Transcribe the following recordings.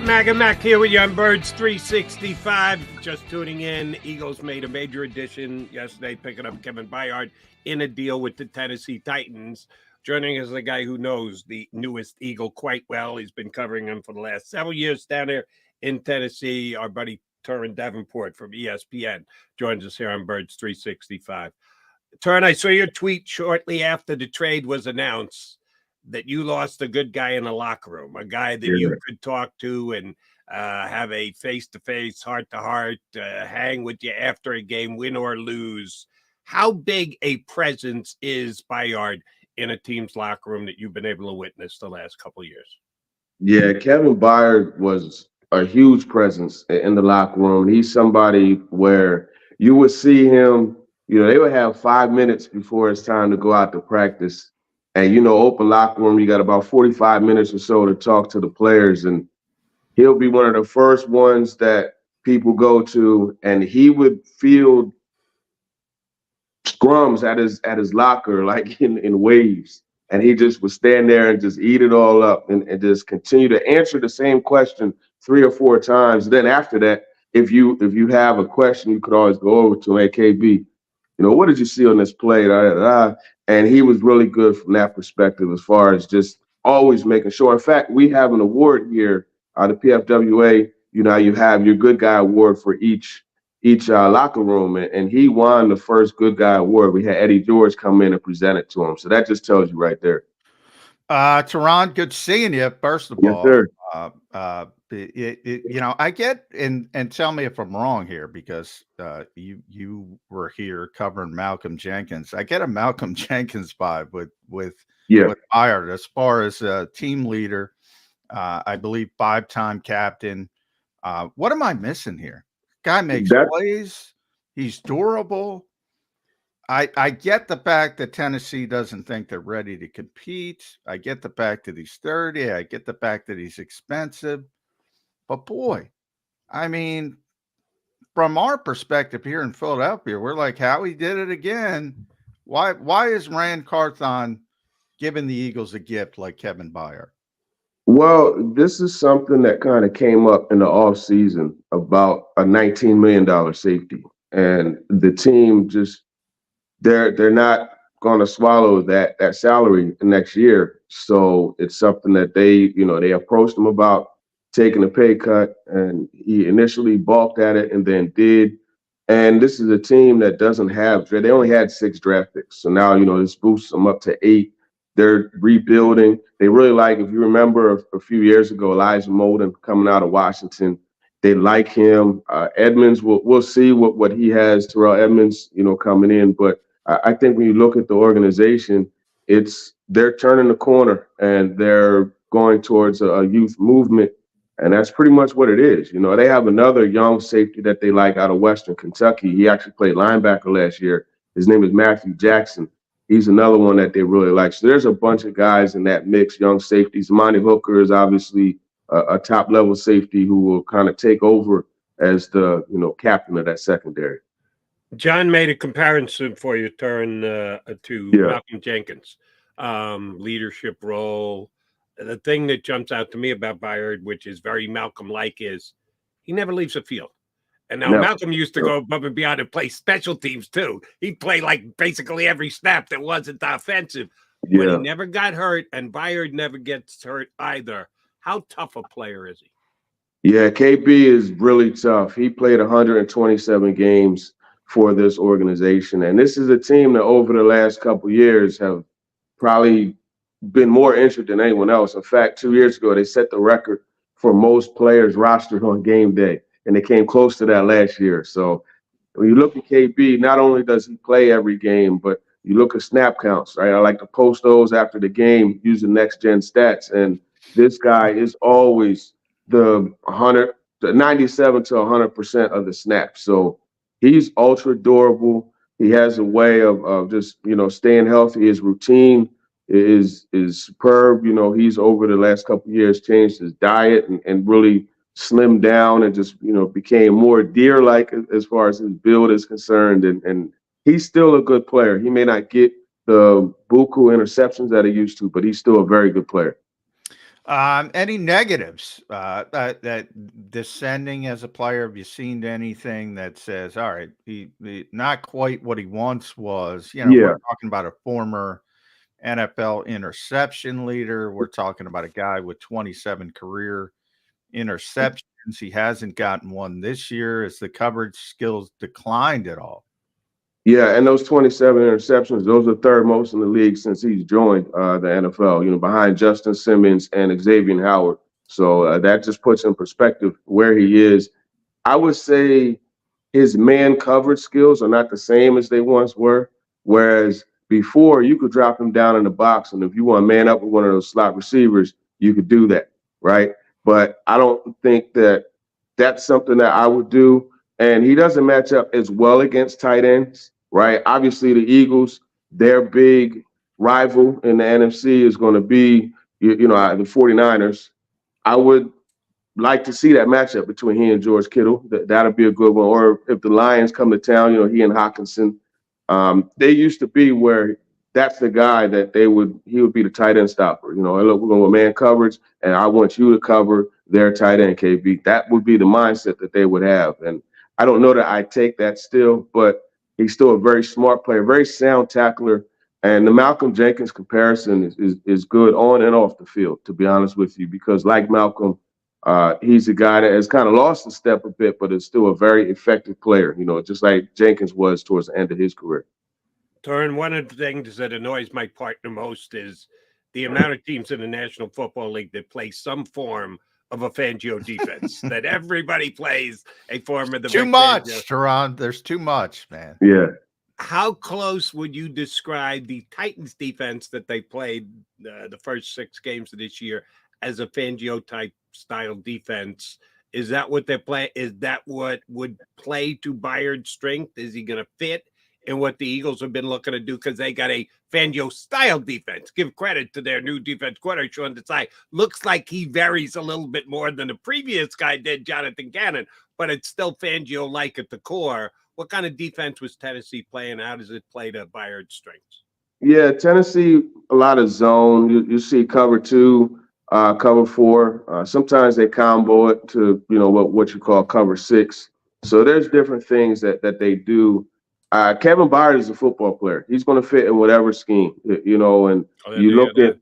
Mag and Mac here with you on Birds 365. Just tuning in, Eagles made a major addition yesterday, picking up Kevin Byard in a deal with the Tennessee Titans. Joining us is a guy who knows the newest Eagle quite well. He's been covering him for the last several years down there in Tennessee. Our buddy Turron Davenport from ESPN joins us here on Birds 365. Turron, I saw your tweet shortly after the trade was announced that you lost a good guy in the locker room, a guy that you could talk to and have a face-to-face, heart-to-heart, hang with you after a game, win or lose. How big a presence is Byard in a team's locker room that you've been able to witness the last couple of years? Yeah, Kevin Byard was a huge presence in the locker room. He's somebody where you would see him, they would have 5 minutes before it's time to go out to practice. And, open locker room, you got about 45 minutes or so to talk to the players. And he'll be one of the first ones that people go to, and he would field scrums at his locker, like in waves. And he just would stand there and just eat it all up and just continue to answer the same question 3 or 4 times. Then after that, if you have a question, you could always go over to him, hey, KB, what did you see on this play? And he was really good from that perspective as far as just always making sure. In fact, we have an award here, the PFWA. You have your good guy award for each locker room, and he won the first good guy award. We had Eddie George come in and present it to him. So that just tells you right there. Turron, good seeing you. First of all, sir. I get and tell me if I'm wrong here, because you were here covering Malcolm Jenkins. I get a Malcolm Jenkins vibe with Byard as far as a team leader. I believe 5-time captain. What am I missing here? Guy makes plays. He's durable. I get the fact that Tennessee doesn't think they're ready to compete. I get the fact that he's 30. I get the fact that he's expensive. But boy, I mean, from our perspective here in Philadelphia, we're like, Howie did it again. Why is Rand Carthon giving the Eagles a gift like Kevin Byard? Well, this is something that kind of came up in the offseason about a $19 million safety. And the team just they're not going to swallow that salary next year. So it's something that they approached him about taking a pay cut, and he initially balked at it and then did. And this is a team that doesn't have, they only had 6 draft picks. So now, this boosts them up to 8. They're rebuilding. They really like, if you remember a few years ago, Elijah Molden coming out of Washington. They like him. Edmonds, we'll see what he has, Terrell Edmonds, coming in. But I think when you look at the organization, they're turning the corner and they're going towards a youth movement. And that's pretty much what it is. They have another young safety that they like out of Western Kentucky. He actually played linebacker last year. His name is Matthew Jackson. He's another one that they really like. So there's a bunch of guys in that mix, young safeties. Monty Hooker is obviously a top-level safety who will kind of take over as the captain of that secondary. John made a comparison for you, Turn to Malcolm Jenkins, leadership role. The thing that jumps out to me about Byard, which is very Malcolm-like, is he never leaves the field. And now Malcolm used to go above and beyond and play special teams too. He'd play like basically every snap that wasn't offensive. But he never got hurt, and Byard never gets hurt either. How tough a player is he? Yeah, KB is really tough. He played 127 games for this organization. And this is a team that over the last couple of years have probably been more injured than anyone else. In fact, 2 years ago, they set the record for most players rostered on game day, and they came close to that last year. So when you look at KB, not only does he play every game, but you look at snap counts, right? I like to post those after the game using next-gen stats, and this guy is always the 97 to 100% of the snaps. So he's ultra durable. He has a way of just, staying healthy. His routine is superb. He's over the last couple of years changed his diet and really slimmed down and just, became more deer-like as far as his build is concerned. And he's still a good player. He may not get the buku interceptions that he used to, but he's still a very good player. Any negatives that descending as a player? Have you seen anything that says, all right, he not quite what he once was? You know, Yeah. we're talking about a former NFL interception leader. We're talking about a guy with 27 career interceptions. He hasn't gotten one this year. Has the coverage skills declined at all? Yeah, and those 27 interceptions, those are third most in the league since he's joined the NFL, you know, behind Justin Simmons and Xavier Howard. So that just puts in perspective where he is. I would say his man coverage skills are not the same as they once were. Whereas before, you could drop him down in the box, and if you want to man up with one of those slot receivers, you could do that, right? But I don't think that that's something that I would do. And he doesn't match up as well against tight ends, right? Obviously, the Eagles, their big rival in the NFC is going to be, you know, the 49ers. I would like to see that matchup between he and George Kittle. That'll be a good one. Or if the Lions come to town, you know, he and Hawkinson. They used to be where that's the guy that he would be the tight end stopper. You know, hey, look, we're going with man coverage, and I want you to cover their tight end, KB. That would be the mindset that they would have. And I don't know that I take that still, but he's still a very smart player, very sound tackler. And the Malcolm Jenkins comparison is good on and off the field, to be honest with you, because like Malcolm, he's a guy that has kind of lost a step a bit, but is still a very effective player, you know, just like Jenkins was towards the end of his career. Turron, one of the things that annoys my partner most is the amount of teams in the National Football League that play some form of a Fangio defense, that everybody plays a form of the too much, Turron. There's too much, man. Yeah. How close would you describe the Titans defense that they played the first 6 games of this year as a Fangio type style defense? Is that what they're playing? Is that what would play to Byard's strength? Is he going to fit in what the Eagles have been looking to do? Because they got a Fangio style defense. Give credit to their new defense coordinator, Sean Desai. Looks like he varies a little bit more than the previous guy did, Jonathan Gannon, but it's still Fangio-like at the core. What kind of defense was Tennessee playing? How does it play to Byard's strengths? Yeah, Tennessee, a lot of zone. You see cover 2, cover 4. Sometimes they combo it to, you know, what you call cover 6. So there's different things that they do. Kevin Byard is a football player. He's going to fit in whatever scheme, you know, and you look at,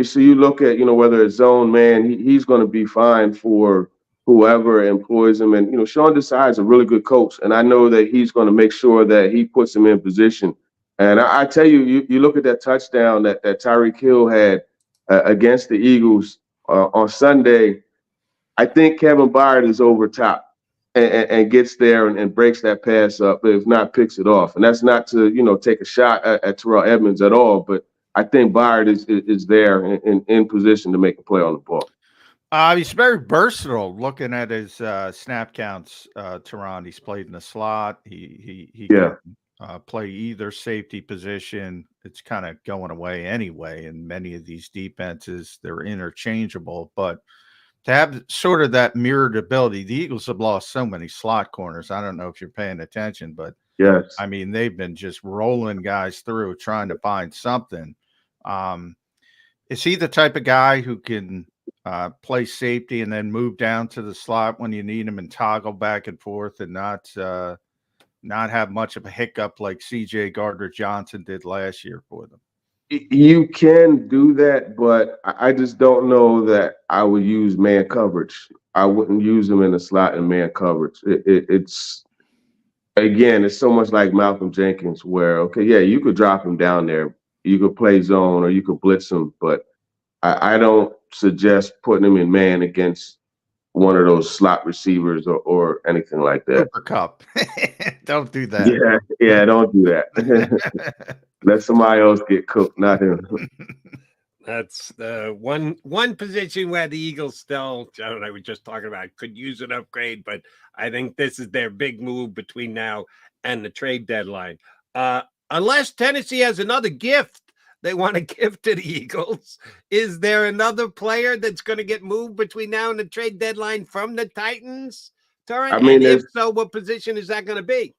so you look at, you know, whether it's zone man, he's going to be fine for whoever employs him. And, you know, Sean Desai is a really good coach. And I know that he's going to make sure that he puts him in position. And I tell you, you look at that touchdown that Tyreek Hill had against the Eagles on Sunday. I think Kevin Byard is over top and gets there and breaks that pass up, but if not, picks it off. And that's not to, you know, take a shot at Terrell Edmonds at all, but I think Byard is there in position to make a play on the ball. He's very versatile. Looking at his snap counts, Turron, he's played in the slot. He can play either safety position. It's kind of going away anyway. In many of these defenses, they're interchangeable. But to have sort of that mirrored ability, the Eagles have lost so many slot corners. I don't know if you're paying attention, but yes, I mean, they've been just rolling guys through trying to find something. Is he the type of guy who can play safety and then move down to the slot when you need him and toggle back and forth and not have much of a hiccup like C.J. Gardner-Johnson did last year for them? You can do that, but I just don't know that I would use man coverage. I wouldn't use him in the slot in man coverage. It's so much like Malcolm Jenkins where, okay, yeah, you could drop him down there. You could play zone or you could blitz him, but I don't suggest putting him in man against one of those slot receivers or anything like that. Cooper Kupp. Don't do that. Yeah, don't do that. Let somebody else get cooked, not him. That's the one position where the Eagles still, John and I were just talking about, could use an upgrade, but I think this is their big move between now and the trade deadline. Unless Tennessee has another gift they want to give to the Eagles, is there another player that's going to get moved between now and the trade deadline from the Titans, Turron? I mean, if so, what position is that going to be?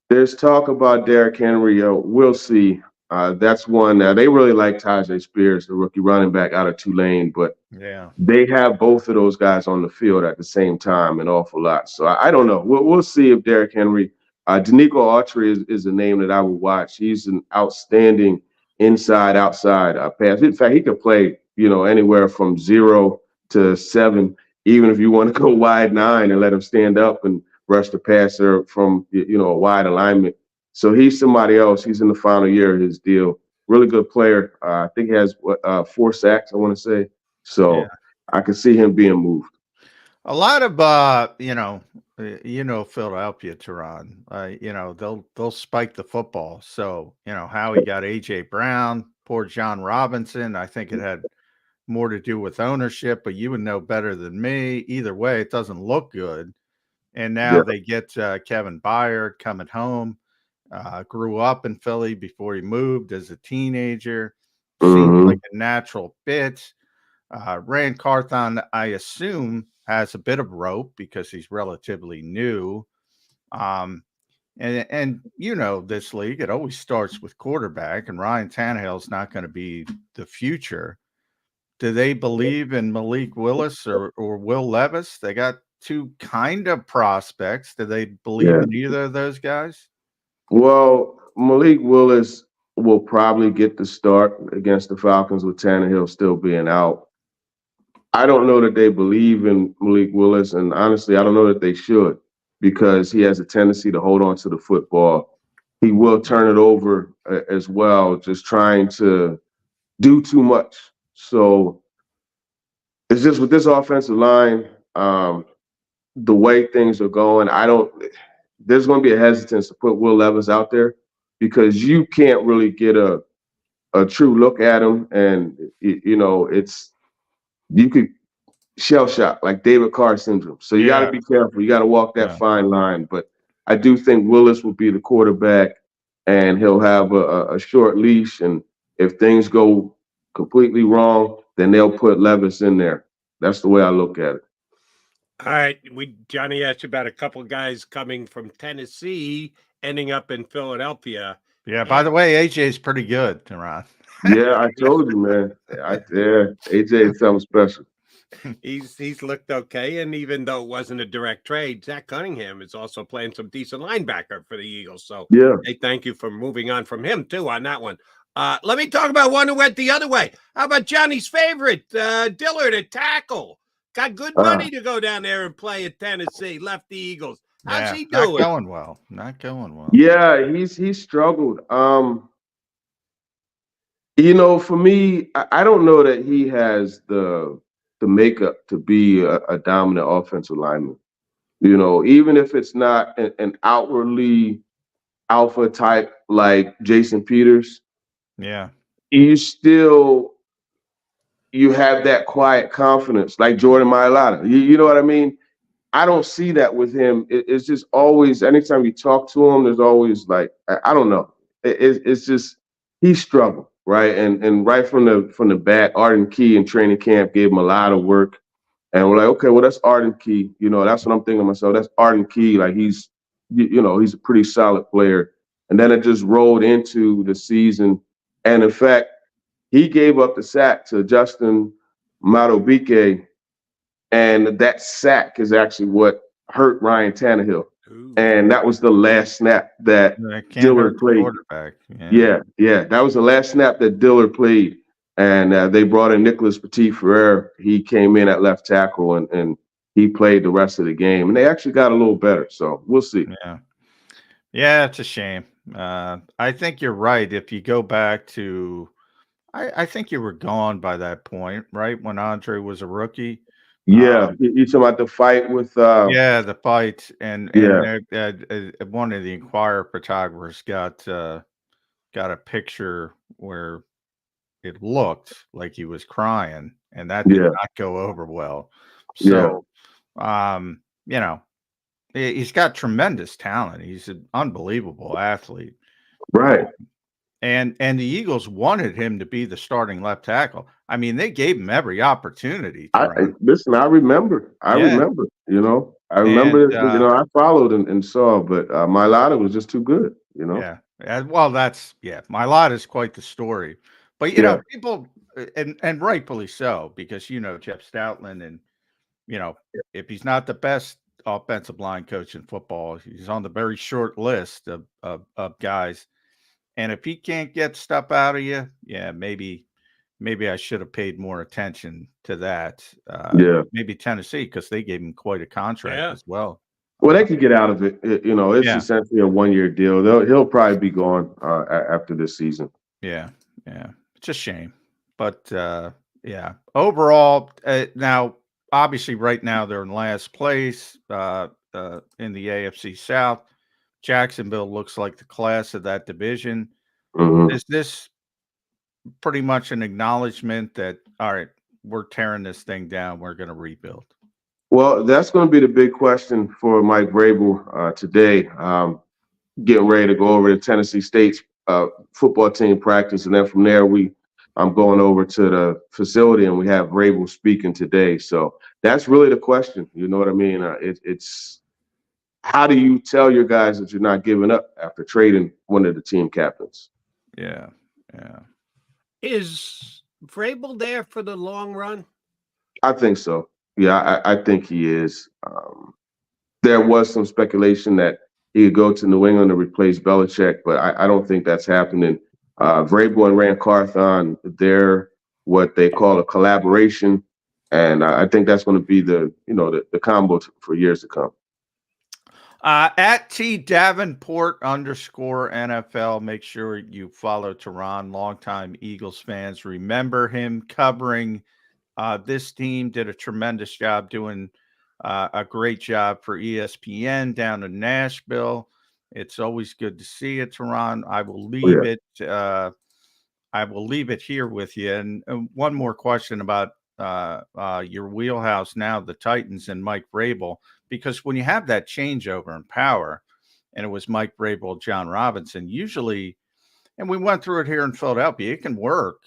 There's talk about Derrick Henry. We'll see. That's one. They really like Tajay Spears, the rookie running back out of Tulane, but Yeah. they have both of those guys on the field at the same time an awful lot. So I don't know. We'll see if Derrick Henry, Danico Autry is a name that I would watch. He's an outstanding outside pass. In fact, he could play, anywhere from 0 to 7, even if you want to go wide 9 and let him stand up and rush the passer from, a wide alignment. So he's somebody else. He's in the final year of his deal. Really good player. I think he has 4 sacks, I want to say. So I can see him being moved. A lot of Philadelphia, Turron. They'll spike the football. So how he got AJ Brown, poor John Robinson. I think it had more to do with ownership, but you would know better than me. Either way, it doesn't look good. And now they get Kevin Byard coming home. Grew up in Philly before he moved as a teenager. Seems like a natural fit. Rand Carthon, I assume, has a bit of rope because he's relatively new. And this league, it always starts with quarterback, and Ryan Tannehill's not going to be the future. Do they believe in Malik Willis or Will Levis? They got 2 kind of prospects. Do they believe in either of those guys? Well, Malik Willis will probably get the start against the Falcons with Tannehill still being out. I don't know that they believe in Malik Willis, and honestly, I don't know that they should, because he has a tendency to hold on to the football. He will turn it over as well, just trying to do too much. So it's just with this offensive line, the way things are going, there's going to be a hesitance to put Will Levis out there because you can't really get a true look at him. And, you could shell shock like David Carr syndrome. So you got to be careful. You got to walk that fine line. But I do think Willis will be the quarterback, and he'll have a short leash. And if things go completely wrong, then they'll put Levis in there. That's the way I look at it. All right. Johnny asked you about a couple guys coming from Tennessee ending up in Philadelphia. Yeah, by the way, AJ's pretty good, Ron. Yeah, I told you, man. AJ is something special. He's looked okay, and even though it wasn't a direct trade, Zach Cunningham is also playing some decent linebacker for the Eagles. So hey, thank you for moving on from him too on that one. Let me talk about one who went the other way. How about Johnny's favorite, Dillard at tackle? Got good money to go down there and play at Tennessee. Left the Eagles. How's he doing? Not going well. Yeah, he's struggled. For me, I don't know that he has the makeup to be a dominant offensive lineman. Even if it's not an outwardly alpha type like Jason Peters. Yeah. You have that quiet confidence like Jordan Mailata. You know what I mean? I don't see that with him. It's just always, anytime you talk to him, there's always like, I don't know. It's just, he struggled, right? And right from the bat, Arden Key in training camp gave him a lot of work. And we're like, okay, well, that's Arden Key. That's what I'm thinking to myself. That's Arden Key. Like he's a pretty solid player. And then it just rolled into the season. And in fact, he gave up the sack to Justin Madubuike, and that sack is actually what hurt Ryan Tannehill. Ooh. And that was the last snap that Dillard played. Yeah, that was the last snap that Dillard played. And they brought in Nicholas Petit-Frere. He came in at left tackle, and he played the rest of the game. And they actually got a little better, so we'll see. Yeah, it's a shame. I think you're right. If you go back to I think you were gone by that point, right? When Andre was a rookie. Yeah, you talking about the fight with the fight, and one of the Inquirer photographers got a picture where it looked like he was crying, and that did not go over well. So, he's got tremendous talent. He's an unbelievable athlete, right? And the Eagles wanted him to be the starting left tackle. I mean, they gave him every opportunity. I remember. I remember. I followed and saw, but Mailata was just too good. Yeah. Well, that's my lot is quite the story. But people and rightfully so, because Jeff Stoutland, and if he's not the best offensive line coach in football, he's on the very short list of guys. And if he can't get stuff out of you, maybe I should have paid more attention to that. Maybe Tennessee, because they gave him quite a contract as well. Well, they could get out of it. It's essentially a 1-year deal. He'll probably be gone after this season. Yeah. It's a shame. But, overall, now, obviously, right now, they're in last place in the AFC South. Jacksonville looks like the class of that division. Mm-hmm. Is this pretty much an acknowledgement that, all right, we're tearing this thing down, we're going to rebuild? Well, that's going to be the big question for Mike Vrabel today. Getting ready to go over to Tennessee State's football team practice, and then from there I'm going over to the facility, and we have Vrabel speaking today. So that's really the question. You know what I mean? It's how do you tell your guys that you're not giving up after trading one of the team captains? Yeah. Is Vrabel there for the long run? I think so. Yeah, I think he is. There was some speculation that he could go to New England to replace Belichick, but I don't think that's happening. Vrabel and Rand Carthon, they're what they call a collaboration, and I think that's going to be the combo for years to come. At T Davenport _NFL. Make sure you follow Turron, longtime Eagles fans. Remember him covering this team. Did a tremendous job doing a great job for ESPN down in Nashville. It's always good to see you, Turron. I will leave it. I will leave it here with you. And one more question about your wheelhouse now, the Titans and Mike Vrabel, because when you have that changeover in power, and it was Mike Vrabel, John Robinson, usually, and we went through it here in Philadelphia, it can work.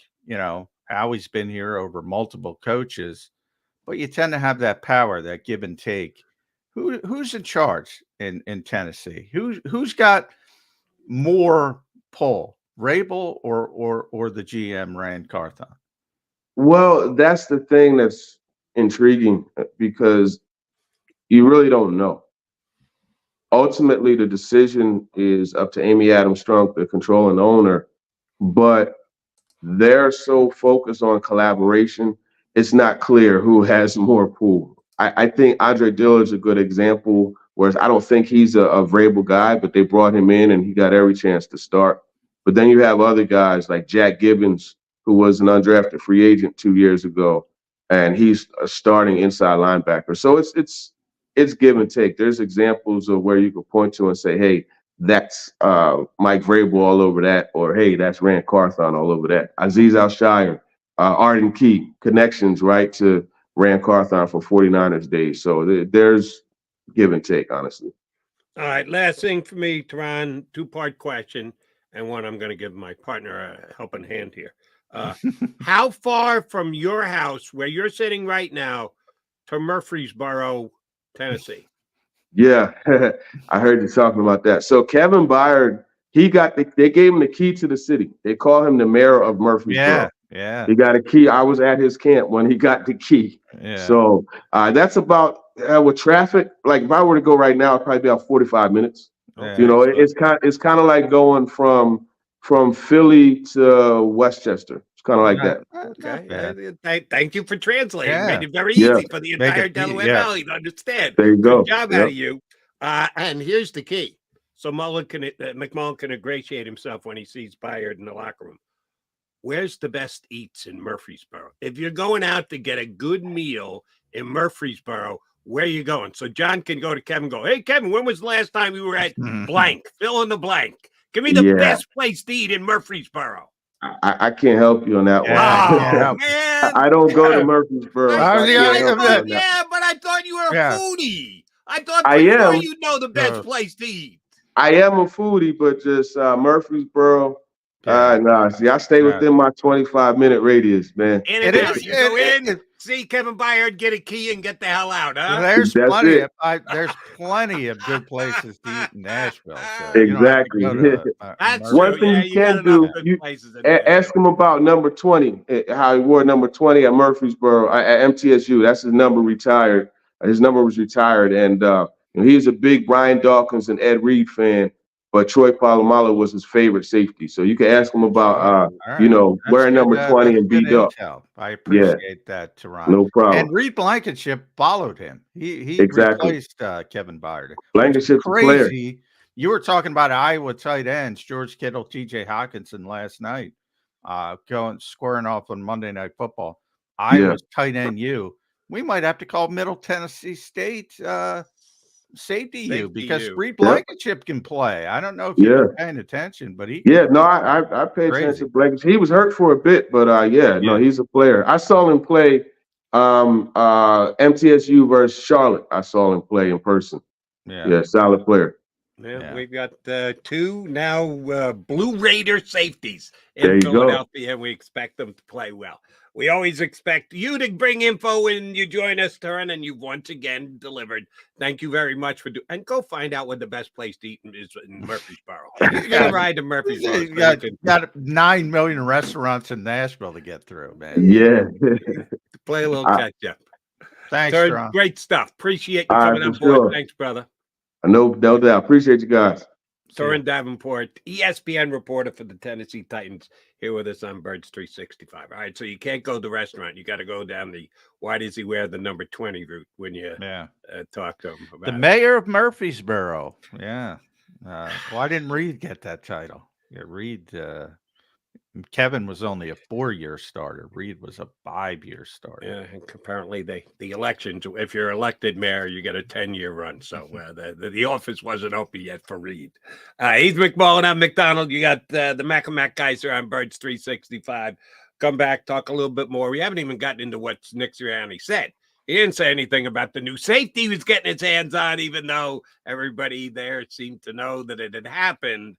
Howie's been here over multiple coaches, but you tend to have that power, that give and take. Who's in charge in Tennessee? Who's got more pull, Vrabel or the GM Rand Carthon? Well, that's the thing that's intriguing, because you really don't know. Ultimately, the decision is up to Amy Adams-Strunk, the controlling owner, but they're so focused on collaboration, it's not clear who has more pull. I think Andre Dillard's a good example, whereas I don't think he's a Vrabel guy, but they brought him in and he got every chance to start. But then you have other guys like Jack Gibbons, who was an undrafted free agent 2 years ago, and he's a starting inside linebacker. So it's give and take. There's examples of where you could point to and say, hey, that's Mike Vrabel all over that, or hey, that's Rand Carthon all over that. Azeez Al-Shire, Arden Key, connections right to Rand Carthon from 49ers days. So there's give and take, honestly. All right, last thing for me, Turron, two-part question, and one I'm going to give my partner a helping hand here. How far from your house, where you're sitting right now, to Murfreesboro, Tennessee? Yeah, I heard you talking about that. So Kevin Byard, they gave him the key to the city. They call him the mayor of Murfreesboro. Yeah. He got a key. I was at his camp when he got the key. Yeah. So that's about with traffic. Like if I were to go right now, it'd probably be about 45 minutes. Yeah, it's kind of like going from Philly to Westchester. It's kind of like that. Okay. Thank you for translating. Yeah. Made it very easy for the entire Delaware Valley to understand. There you go. Good job out of you. And here's the key. So McMullen can ingratiate himself when he sees Byard in the locker room. Where's the best eats in Murfreesboro? If you're going out to get a good meal in Murfreesboro, where are you going? So John can go to Kevin and go, hey, Kevin, when was the last time we were at blank? Fill in the blank. Give me the best place to eat in Murfreesboro. I can't help you on that one. Oh, man. I don't go to Murfreesboro. But I thought you were a foodie. I thought you know the best place to eat. I am a foodie, but just Murfreesboro. I stay within my 25-minute radius, man. You go in, See, Kevin Byard, get a key and get the hell out, huh? There's That's plenty it. there's plenty of good places to eat in Nashville. So Exactly. you don't have to go to That's One true. thing Yeah, you you got can enough do, good you places in there. ask him about number 20, how he wore number 20 at Murfreesboro, at MTSU. That's his number retired. His number was retired. And he's a big Brian Dawkins and Ed Reed fan, but Troy Polamalu was his favorite safety. So you can ask him about, That's wearing good, number 20 that's and good beat up. intel. I Yeah, appreciate that, Turron. no problem. And Reed Blankenship followed him. He Exactly. replaced Kevin Byard. Which is Blankenship's a player. crazy. You were talking about Iowa tight ends, George Kittle, TJ Hawkinson last night, squaring off on Monday Night Football. Iowa's tight end U. We might have to call Middle Tennessee State safety U, because Reed Blankenship can play. I don't know if you've been paying attention, but he I paid attention to Blankenship. He was hurt for a bit, but no, he's a player. I saw him play MTSU versus Charlotte. I saw him play in person. Yeah, solid player. Yeah, we've got 2 now Blue Raider safeties There in you go. Philadelphia, and we expect them to play well. We always expect you to bring info when you join us, Turron, and you've once again delivered. Thank you very much for doing. And go find out what the best place to eat is in Murfreesboro. You got to ride to Murfreesboro. You got 9 million restaurants in Nashville to get through, man. Yeah. Play a little catch up. Thanks, Turron. Turron. Great stuff. Appreciate you coming on board. Sure. Thanks, brother. No doubt. Appreciate you guys. Turron Davenport, ESPN reporter for the Tennessee Titans, here with us on Birds 365. All right, so you can't go to the restaurant. You got to go down the why does he wear the number 20 route when you talk to him about the mayor of Murfreesboro. Yeah. Why didn't Reed get that title? Yeah, Reed, Kevin was only a 4-year starter. Reed was a 5-year starter. Yeah, and apparently the elections, if you're elected mayor, you get a 10-year run. So the office wasn't open yet for Reed. He's McMullen. I'm McDonald. You got the Mac and Mac guys here on Birds 365. Come back, talk a little bit more. We haven't even gotten into what Nick Sirianni said. He didn't say anything about the new safety he was getting his hands on, even though everybody there seemed to know that it had happened.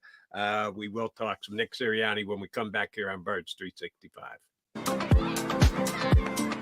We will talk some Nick Sirianni when we come back here on Birds 365.